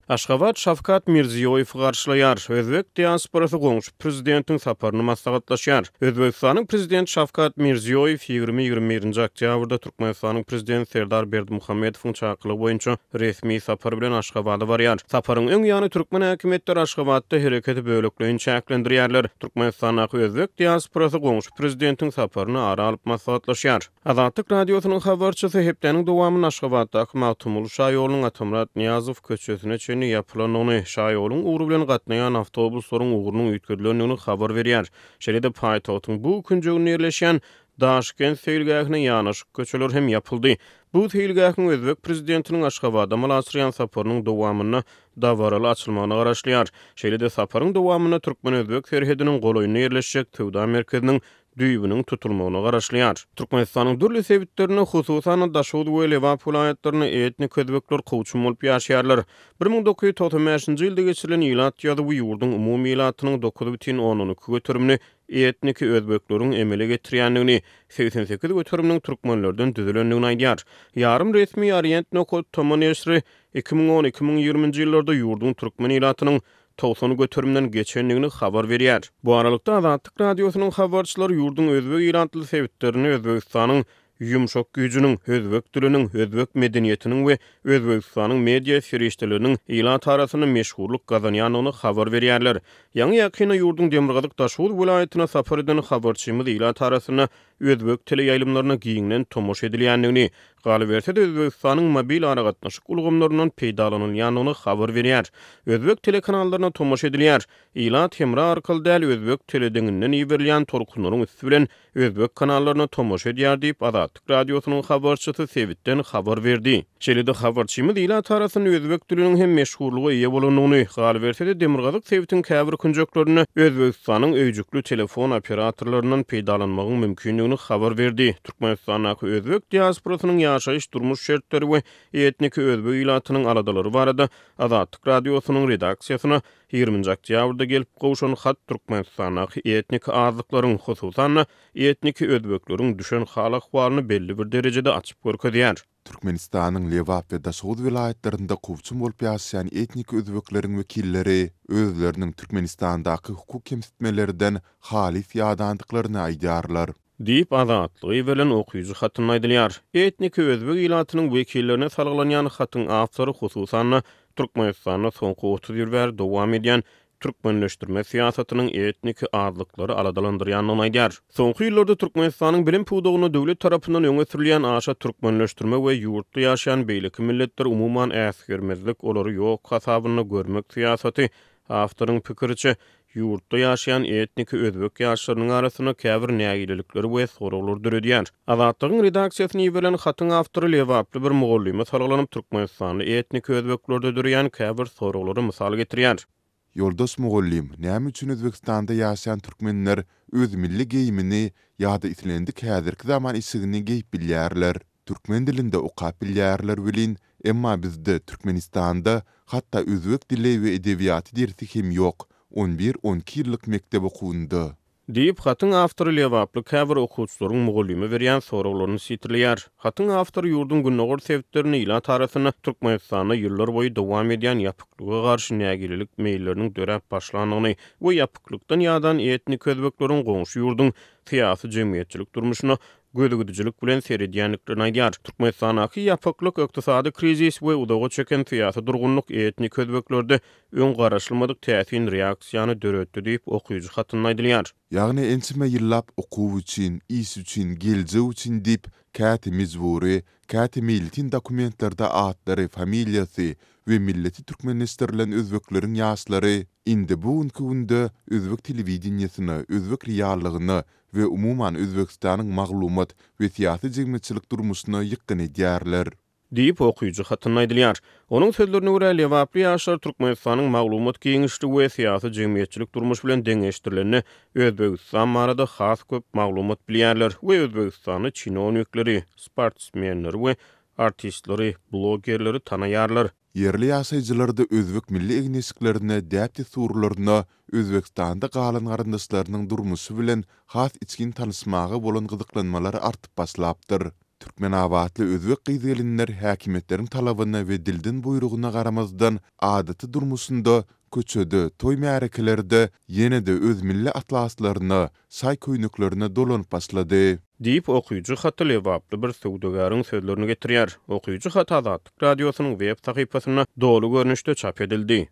Aşgabat Şavkat Mirziyoyev garşylaýar. Özbek diasporasy goňşy prezidentiň saparyny maslahatlaşýar. Özbekistanyň prezidenti Şavkat Mirziyoyev 20-21 oktýabrda Türkmenistanyň prezidenti Serdar Berdimuhammedowyň çakylygy boýunça resmi sapar bilen Aşgabada barýar. Saparyň öň ýany türkmen häkimetleri Aşgabatda hereketi böleklerini çäklendirýärler. Türkmenistanyň özbek diasporasy goňşy prezidentiň saparyny ara alyp maslahatlaşýar. Azatlyk radiosynyň habarçysy hepdeniň dowamyny Aşgabatdaky Mawtumul Şaýolunyň Atamrat Niyazow köçesine yapılan onu Şaýoluň uğru bilen gatnaýan awtobuslaryň uğrunyň üýtgedilendigini habar berýär. Şeýle-de paýtagtyň bu künjegine ýerleşýän Daşkent seýilgähine ýanaşyk köçeler hem yapyldy. Bu seýilgähiň özbek prezidentiniň Aşgabada malasyryan saparynyň dowamyny dawaraly açylmagyna garaşlýar. Şeýle-de saparyň dowamyny türkmen-özbek serhediniň golaýyna ýerleşjek Töwda merkeziniň düýbüniň tutulmagyna garaşlýar. Türkmenistanyň dürli sebitlerine hususan Daşowut we Lewap vilayatlaryna etnik özbekler kowçum bolup ýaşaýarlar. 1995-nji ýylda geçirilen ýylat ýady bu ýurdun umumy ýylatynyň 9,12 götürümini etnik özbekleriň emele getirýändigini, 88 götürümniň türkmenlerden düzülendigini aýdýar. Ýarym resmi Orient Tomon eşri 2010-2020 ýyllarda ýurdun türkmen ýylatynyň 90 götürümden geçenligini habar berýär. Bu aralykda Azatlyk radiosynyň habarçylary ýurdun özbek ýylatly sebitlerini Özbekistanyň ýumşak güýjüniň, özbek diliniň, özbek medeniýetiniň we Özbekistanyň media serişdeleriniň ýylat arasyny meşhurluk gazanýanyny habar berýärler. Ýa-ni ýakyna ýurdun Demirgazyk Daşowut vilayatyna sapar eden habarçymyz ýylat arasyna özbek tili ýaýlymlaryna giňden tomoş edilýändigini, galy berse de Özbekistanyň mobil ara gatnaşyk ulgamlaryndan peýdalanylýanyny habar berýär. Özbek telekanallaryna tomoş edilýär. Ýylat hemra arkaly däl özbek telediňinden ýeberilýän torkunlaryň üstü bilen özbek kanallaryna tomoş edýär diýip Azatlyk radiosynyň habarçysy sebitden habar berdi. Şeýle-de habarçymyz ýylat arasyny özbek diliniň hem meşhurlugy ýa bolanlygyny, galy berse de Demirgazyk sebitiň käbir künjeklerini Özbekistanyň öýjükli telefon operatorlarynyň peýdalanmagyň mümkinligini habar berdi. Türkmenistanyň özbek diasporasynyň ýaşaýyş durmuş şertleri we etnik özbek ýylatynyň aladalary barada Azatlyk radiosynyň redaksiýasyna 20 oktýabrda gelip gowşan hat Türkmenistanyň etnik azlyklaryň hususan etnik özbekleriň düşen hal ahwalyny belli bir derejede açyp görkezýär. Türkmenistanyň Lewap we Daşowut vilayatlarynda kowçum bolup ýaşaýan etnik özbekleriň wekilleri özleriniň Türkmenistandaky hukuk kemsitmelerinden halis ýadandyklaryny aýdýarlar. Diýip Azatlygy bilen okuyucu hatyny aýdylýar. Etnik özbek ýylatynyň wekillerine salgylanýan hatyň awtory hususan Türkmenistanyň soňky 30 ýyl bäri dowam edýän türkmenleşdirme siýasatynyň etnik azlyklary aladalandyrýanyny aýdýar. Soňky ýyllarda Türkmenistanyň bilim puwdugyny döwlet tarapyndan öňe sürilýän aşa türkmenleşdirme we ýurtda ýaşaýan beýleki milletler umuman äsgermezlik olary ýok hasabyny görmek siýasaty awtoryň pikiriçe ýurtda ýaşaýan etnik özbek ýaşlarynyň arasyna käbir nägilelikleri we soraglar döredýär. Azatlygyň redaksiýasyny ýiberen hatyň awtory Lewaply bir mugallima salgylanyp Türkmenistanyň etnik özbeklerde döredýän käbir soraglary mysal getirýär. Ýoldaş mugallim, näme üçin Özbekistanda ýaşaýan türkmenler öz milli geyimini ýa-da islendik häzirki zaman isigini geyip bilýärler. Türkmen dilinde okap bilýärler bilin, emma bizde Türkmenistanda hatda özbek dili we edebiýaty dersi hem ýok. 11-12 ýyllyk mektep okundy. Diýip hatyň awtory Lewaply käbir okuwçylaryň mugallimy berýän soraglaryny sitirleýär. Hatyň awtory ýurdun günnägör sebitlerini ýylat arasyna Türkmenistanyň ýyllar boýy dowam edýän ýapyklyga garşy nägilelik meýilleriniň döräp başlanyny we ýapyklykdan ýadan etnik özbekleriň goňşy ýurdun syýasy jemgyýetçilik durmuşyna gödügüdüjilik bilen seredýänliklerini aýdýar. Türkmenistanyň ýapyklyk ykdysady krizis we udaga çeken syýasy durgunlyk etnik özbeklerde öň garaşylmadyk täsirin reaksiýany döretdi diýip okuýucu hatyny aýdylýar. Ýagny ençime ýyllap okuw üçin, iş üçin, geljek üçin diýip käte mezburi, käte millitin dokumentlarda atlary, familiýasy we milleti türkmenleşdirilen özbekleriň ýaşlary indi bugunky günde özbek telewizionyasy, özbek reallygyny we umuman Özbekistanyň maglumat we syýasy jemgyýetçilik durmuşyna ýykyn edýärler. Diýip okuýucu hatyny aýdylýar. Onuň sözlerine görä Lewaply ýaşlar Türkmenistanyň maglumat giňişli we syýasy jemgyýetçilik durmuş bilen deňeşdirilenini Özbekistan barada has köp maglumat bilýärler we Özbekistanyň çinownikleri, sportsmenleri we artistleri, blogerleri tanaýarlar. Yerli ýaşaýjylarda özbek milli egneşiklerine, däpti surlaryna, Özbekistanda galan garyndaşlarynyň durmuşy bilen has içkin tanysmagy bolan gyzyklanmalar artyp başlapdyr. Türkmen abatly özbek gyzygelinler häkimetleriň talabyna we dildin buyruguna garamazdan adaty durmuşynda köçede, toy märekelerde ýene-de öz milli atlaslaryna, say köýneklerine dolanyp başlady. Diýip okuyucu haty lewaply bir söwdegäriň sözlerini getirýär. Okuyucu hat Azatlyk radiosynyň web sahypasyna dolu görnüşde çap edildi.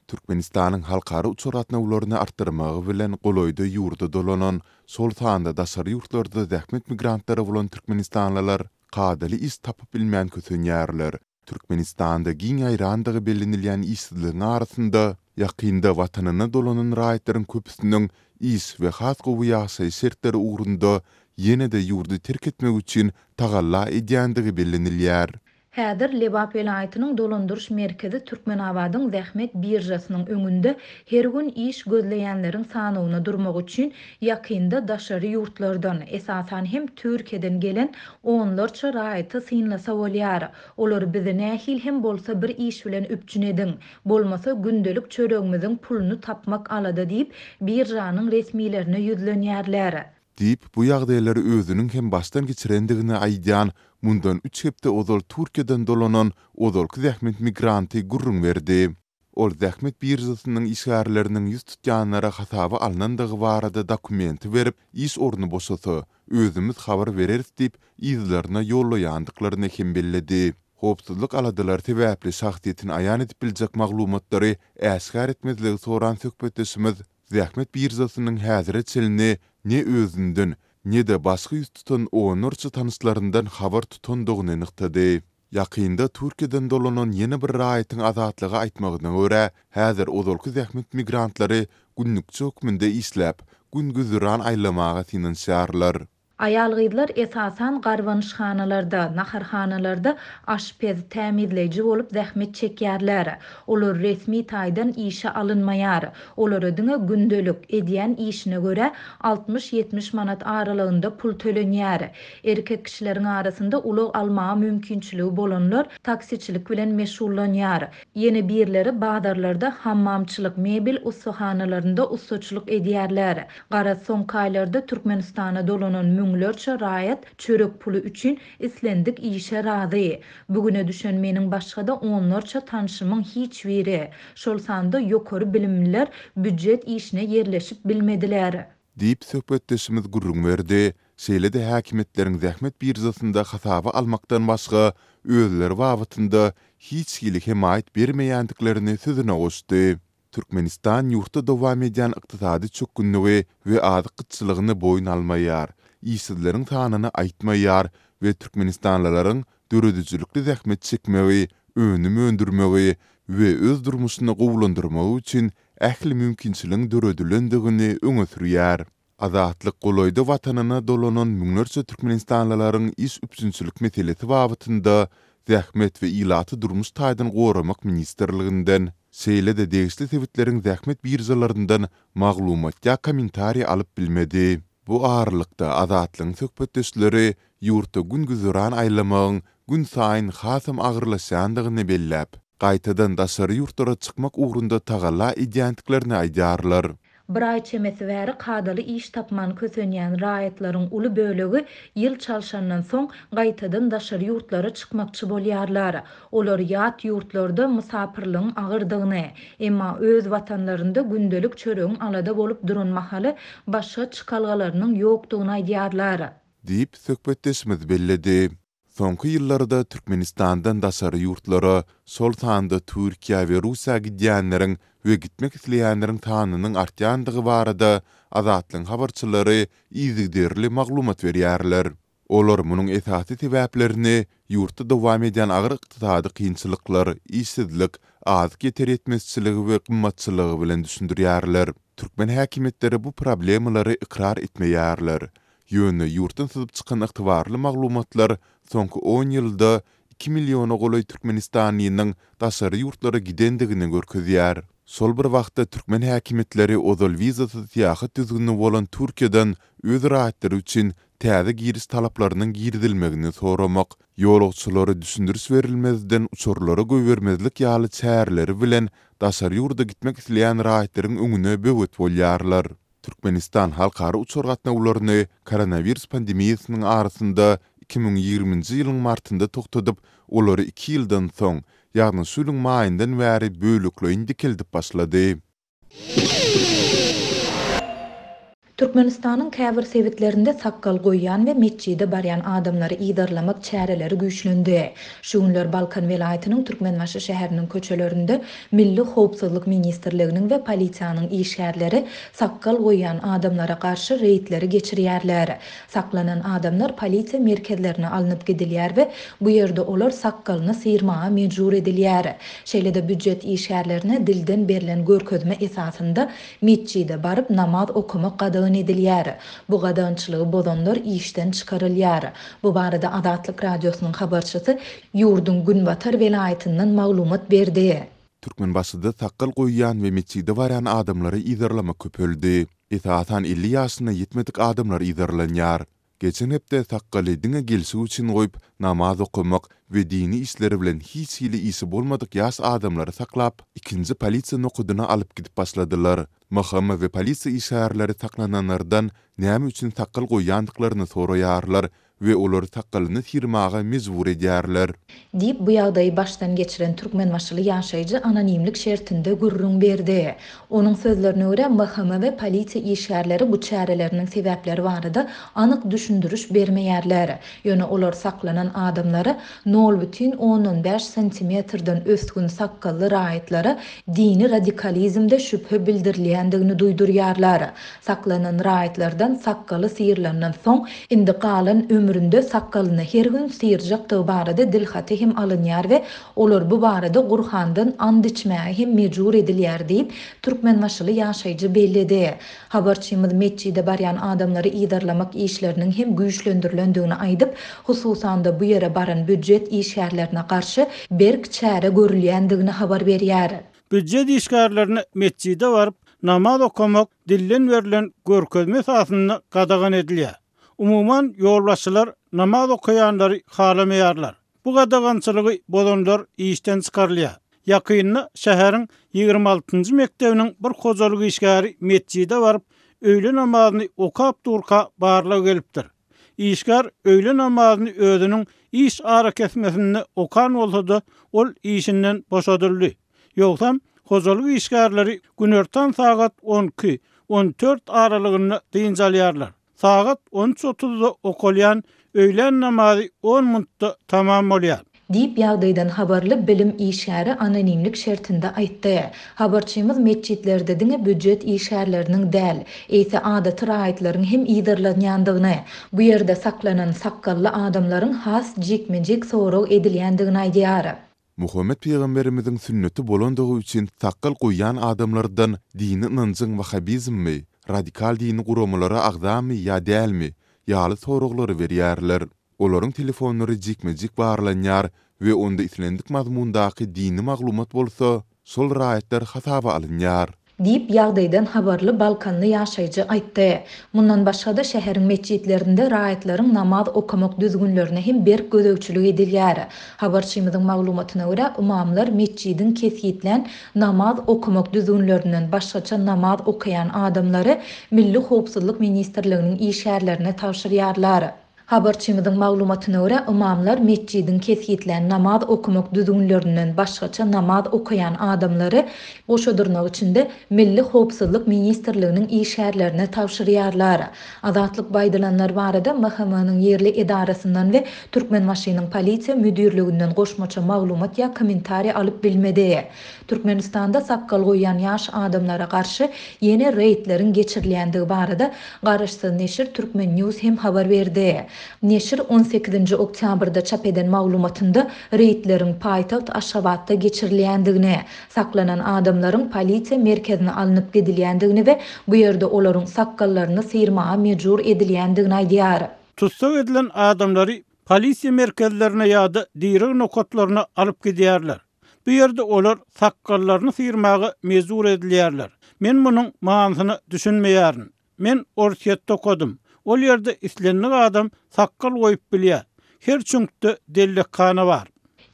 Türkmenistanyň halkara uçuratna ularyny artdyrmagy bilen goloýda ýurda dolanan, sol sanda daşary ýurtlarda zähmet migrantlary bolan türkmenistanlylar kadaly is tapyp bilmän kösünýärler. Türkmenistanda giň aýrandygy bilinilýän işsizligiň arasynda ýakynda watanyna dolanan raýatlaryň köpüsiniň is we has gowy ýaşaý şertleri ugrunda ýene-de ýurdy terk etmek üçin tagalla edýänligi bilinilýär. Häzir Lebap welaýatynyň dolandyryş merkezi Türkmenabadyň zähmet birjasynyň öňünde her gün iş gözleýänleriň sanyny durmak üçin ýakynda daşary ýurtlardan, esasan hem Türkiýeden gelen onlarça raýaty synlasa bolýar. Olar bizi nähil hem bolsa bir iş bilen üpjünediň, bolmasa gündelik çöregimiziň pulunu tapmak alada diýip birjanyň resmilerine ýüzlenýärler. Diýip bu ýagdaýlary özüniň hem başdan geçirendigini aýdýan mundan 3 hepde ozal Türkiýeden dolanan ozalky zähmet migranty gurrun berdi. Ol zähmet birjasynyň işgärleriniň ýüz tutýanlara hasaba alnandygy barada dokumenti berip, iş orny boşasa, özümüz habar bereriz diýip izlerine ýollaýandyklaryny hem belledi. Hopsuzlyk aladylar sebäpli şahsiýetini aýan edip biljek maglumatlary äsgär etmezligi soran söhbetdeşimiz zähmet birjasynyň häzire çelini ne özünden, ne de başga ýüz tutan onurça tanışlarından habar tutandygyny anyktady. Ýakynda Türkiýeden dolanan ýene bir raýatyň azatlygy aýtmagyna görä, häzir ozalky zähmet migrantlary günnükçe hökmünde işläp, gün güzüran aýlamaga synanýarlar. Ayal gyzlar esasan garwanşhanalarda, naharhanalarda aşpez tämizleýji bolup zähmet çekýärler. Olar resmi taýdan işe alynmaýar. Olar ödüňe gündelik edýän işine göre 60-70 manat aralygynda pul tölenýär. Erkek kişileriň arasynda ulug almagy mümkinçiligi bolanlar taksiçilik bilen meşgullanýar. Ýene birleri bazarlarda hammamçylyk, mebel ustahanalarynda ustaçylyk edýärler. Gara soňky aýlarda Türkmenistana dolanan müňlerçe raýat çörek pulu üçin islendik işe razy. Bugüne düşen meniň başga da onlarça tanşymyň hiç biri şol sanda ýokary bilimliler büdjet işine yerleşip bilmediler. Diýip söhbetdeşimiz gurrun berdi. Şeýle-de häkimetleriň zähmet birjasynda hasaba almakdan başga özleri wagtynda hiç gilik hemaýet bermeýändiklerini sözüne goşdy. Türkmenistan ýurtda dowam edýän ykdysady çökünligi we azyk-gytçylygyny boýun almaýar. İşsizleriň sanyny aýtmaýar we Türkmenistanlylaryň döredüjülükli zähmet çekmegi, önümi öndürmegi we öz durmuşyny gowlandyrmagy üçin ähli mümkinçiligiň döredülendigini öňe sürýär. Azatlyk goloýda watanyna dolanan müňlerçe Türkmenistanlylaryň iş üpsünçilik meselesi wagtynda zähmet we ilaty durmuş taýdan goramak ministerliginden şeýle-de degişli sebetleriň zähmet birjalaryndan maglumat ýa kommentari alyp bilmedi. Bu ağırlıkta azatlyň söhbetdeşleri ýurtda gün güzüran aýlamagyň gün saýyn hasam agyrlaşýandygyny belläp, gaýtadan daşary ýurtlara çykmak ugrunda tagalla edýändiklerini aýdýarlar. Bir ay çemesi bäri kadaly iş tapman kösenýän raýatlaryň uly bölegi ýyl çalşandan soň gaýtadan daşary ýurtlara çykmakçy bolýarlar. Olar ýat ýurtlarda musapirligiň agyrdygyny, emma öz watanlarynda gündelik çöregiň alada bolup duran mahaly başga çykalgalarynyň ýokdugyny aýdýarlar. Diýip söhbetdeşimiz belledi. Soňky ýyllarda Türkmenistandan daşary ýurtlara sol sanda Türkiýe we Russiýa gidýänleriň we gitmek isleýänleriň sanynyň artýandygy barada azatlyň habarçylary izigderli maglumat berýärler. Olar munyň esasy sebäplerini ýurtda dowam edýän agyr ykdysady kynçylyklar, işsizlik, azyk ýeter etmezçiligi we gymmatçylygy bilen düşündirýärler. Türkmen häkimetleri bu problemleri ikrar etmeýärler. Ýöne ýurtdan syzyp çykan yktybarly maglumatlar soňky 10 ýylda 2 milliona goloý Türkmenistanyň daşary ýurtlara gidendigini görkezýär. Sol bir wagtda Türkmen häkimetleri ozal wizasyz ýahat düzgünli bolan Türkiýeden öz raýatlary üçin täze giris talaplarynyň girdilmegini soramak, ýolagçylary düşündürüş berilmezden uçurlara göýbermezlik ýaly çäreleri bilen daşary ýurda gitmek isleýän raýatlaryň öňüne böwet bolýarlar. Türkmenistan halkara uçur gatnawlaryny koronavirus pandemiýasynyň arasynda 2020-nji ýylyň martynda toktadyp, olary 2 ýyldan soň, ýagny şu ýylyň maýyndan bäri bölükleýin dikildip başlady. Türkmenistanyň käbir sebitlerinde sakkal goýýan we meçhide barýan adamlary ýydarlamak çäreleri güýçlendi. Şu günler Balkan welaýatynyň Türkmenbaşy şäheriniň köçelerinde Milli Howpsuzlyk Ministrliginiň we polisiýanyň işgärleri sakkal goýýan adamlara garşy reýtleri geçirýärler. Saklanan adamlar polisiýa merkezlerine alınıp gidilýär we bu ýerde olar sakkalyny sıyırmaga mejbur edilýär. Şeýle-de büdjet işgärlerine dilden berilen görkezme esasında meçhide baryp namaz okumak edilýär. Bu gadançylygy bozanlar işden çykarylýar. Bu barada Azatlyk radiosynyň habarçysy Ýurdun Günbatar welaýatynyň maglumat berdi. Türkmenbaşyda sakkal goýýan we meçhide barýan adamlary ýydarlamak köpeldi. Esasan 50 ýaşyna ýetmedik adamlar ýydarlanýar. Geçen hepde sakkaly diňe gelşi üçin goýup namaz okumak we dini işleri bilen hiç hili isi bolmadyk ýaş adamlary saklap, ikinji polisiýa nokudyna alyp gidip başladylar. Mahkama we polisiýa işgärleri saklananlardan näme üçin sakkal goýýandyklaryny soraýarlar we olary sakkalyny syrmaga mejbur edýärler. Diýip bu ýagdaýy başdan geçiren Türkmenbaşyly ýaşaýjy anonimlik şertinde gurrun berdi. Onuň sözlerine görä mahkama we polisiýa işgärleri bu çäreleriniň sebäpleri barada anyk düşündürüş bermeýärler. Ýöne olar saklanan adamlary 0,15 sentimetrden ösgün sakkally raýatlara dini radikalizmde şüphe bildirilýändigini duýdurýarlar. Saklanan raýatlardan sakkaly sıyırlanan soň indi galan ömründe sakkalyny her gün sıyırjakdygy barada dilhati hem alınýar we olar bu barada Gurhandan and içmäge hem mejbur edilýär diýip Türkmenbaşyly ýaşaýjy bellidi. Habarçymyz meçhide barýan adamlary ýydarlamak işleriniň hem güýçlendirilýändigini aýdyp, hususan da bu ýere baran büdjet işgärlerine garşy berk çäre görülýändigini habar berýär. Büdjet işgärlerini meçhide baryp namaz okumak dillen verilen görkezme esasyny gadagan edilýär. Umuman ýolbaşçylar namaz okuyanları halamaýarlar. Bu gadagançylygy bozanlar işden çykarylýar. Ýakynda şäheriň 26-njy mektebiniň bir hojalyk işgäri meçhide baryp öýle namazyny okap durka barlyga gelipdir. İşgär öýle namazyny özüniň iş ara kesmesini okan bolsa-da ol işinden boşadyldy. Ýogsam hojalyk işgärleri günerten saat 12-14 aralygyny diýinjalýarlar. Saat 13:30-da okulyan öýlen namazy 10 minutda tamam bolýar. Diýip ýagdaýdan habarly bilim işgäri anonimlik şertinde aýtdy. Habarçymyz meçhitlerde diňe büdjet işgärleriniň däl, eýse adaty raýatlaryň hem ýydarlanýandygyny, bu ýerde saklanan sakkally adamlaryň has jikmejik sorag edilýändigini aýdýar. Muhammed Peygamberimiziň sünneti bolandygy üçin sakkal goýýan adamlardan dini inanjyň wahhabizmmi, radikal dini guramalary agdamy ýa dälmi, ýaly soraglary berýärler. Olaryň telefonlary jikmejik barlanýar we onda islendik mazmundaky dini maglumat bolsa, şol raýatlar hasaba alınýar. Diýip ýagdaýdan habarly Balkanly ýaşaýjy aýtdy. Mundan başga da şäheriň meçhitlerinde raýatlaryň namaz okumak düzgünlerine hem berk gözegçilik edilýär. Habarçymyzyň maglumatyna görä, imamlar meçhidin kesgitlen namaz okumak düzgünlerinden başgaça namaz okuyan adamlary Milli Howpsuzlyk Ministrliginiň işgärlerine tawşyrýarlar. Habarçymyzyň maglumatyna görä, imamlar meçhidin kesgitlen namaz okumak düzgünlerinden başgaça namaz okuyan adamlary boşadyrmak üçin de Milli Howpsuzlyk Ministrliginiň işgärlerine tawşyrýarlar. Azatlyk baýdalanlar barada mahkamanyň ýerli edarasyndan we Türkmenbaşynyň polisiýa müdürliginden goşmaça maglumat ýa kommentari alyp bilmedi. Türkmenistanda sakkal goýan ýaş adamlara garşy ýene reýtleriň geçirilýändigi barada garaşsyz neşir Türkmen News hem habar berdi. Neşir 18-nji oktýabrda çap eden maglumatynda reýtleriň paýtaxt Aşgabatda geçirilýändigini, saklanan adamlaryň polisiýa merkezine alınıp gidilýändigini we bu ýerde olaryň sakkallaryny sıyırmaga mejbur edilýändigini aýdýar. Tutsak edilen adamlary polisiýa merkezlerine ýa-da diýrek nokatlaryna alyp gidýärler. Bu ýerde olar sakkallaryny sıyırmaga mejbur edilýärler. Men munyň manysyny düşünmeýärin. Men orsiýetde okudum. Ol ýerde islenlik adam sakkal goýup bilýär. Her çünkde dellik kana bar.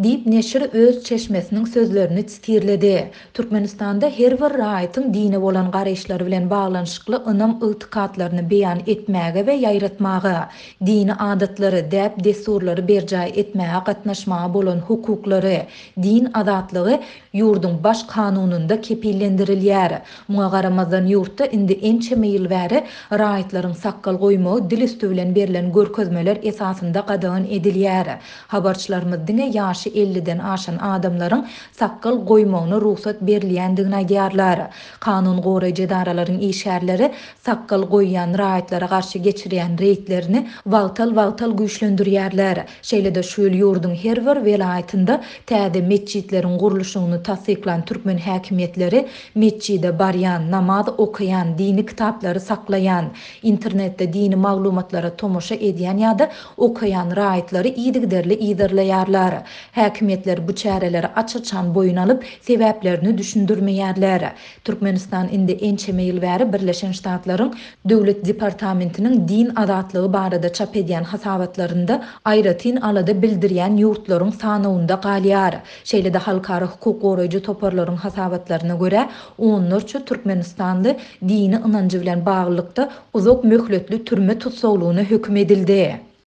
diýip neşir öz çeşmesiniň sözlerini çitirledi. Türkmenistanda her bir raýatyň dine bolan garaýşlary bilen baglanyşykly ynam ygtykatlaryny beýan etmäge we ýaýratmaga, dini adatlary, däp desturlary berjaý etmäge gatnaşmaga bolan hukuklary, din azatlygy ýurdun baş kanununda kepillendirilýär. Muňa garamazdan ýurtda indi ençe meýil bäri raýatlaryň sakkal goýmagy dil üstü bilen berilen görkezmeler esasynda gadagan edilýär. Habarçylarymyň ýaşy 50-den aşan adamlaryň sakkal goýmagyna ruhsat berilýändigini aýdýarlar. Kanun goraýjy edaralaryň işgärleri sakkal goýýan raýatlara garşy geçirýän reýtlerini wagtal güýçlendirýärler. Şeýle-de şu ýyl ýurdun her bir welaýatynda täze meçitleriň gurulşyny tasdiklan türkmen häkimetleri meçide barýan, namaz okuyan, dini kitaplary saklayan, internetde dini maglumatlara tomoşa edýän ýa-da okuyan raýatlary iýdigderli iýdirleýärler. Häkimetler bu çäreleri açyçan boyun alyp sebäplerini düşündirmeýärler. Türkmenistan indi ençe meýil bäri Birleşen Ştatlaryň Döwlet Departamentiniň din azatlygy barada çap edýän hasabatlarynda aýratyn alada bildirýän ýurtlaryň sanawynda galýar. Şeýle-de halkara hukuk goraýjy toparlaryň hasabatlaryna görä, onlarça Türkmenistanly dini ynanjy bilen baglykda uzak möhletli türme tutsaglygyna hökm edildi.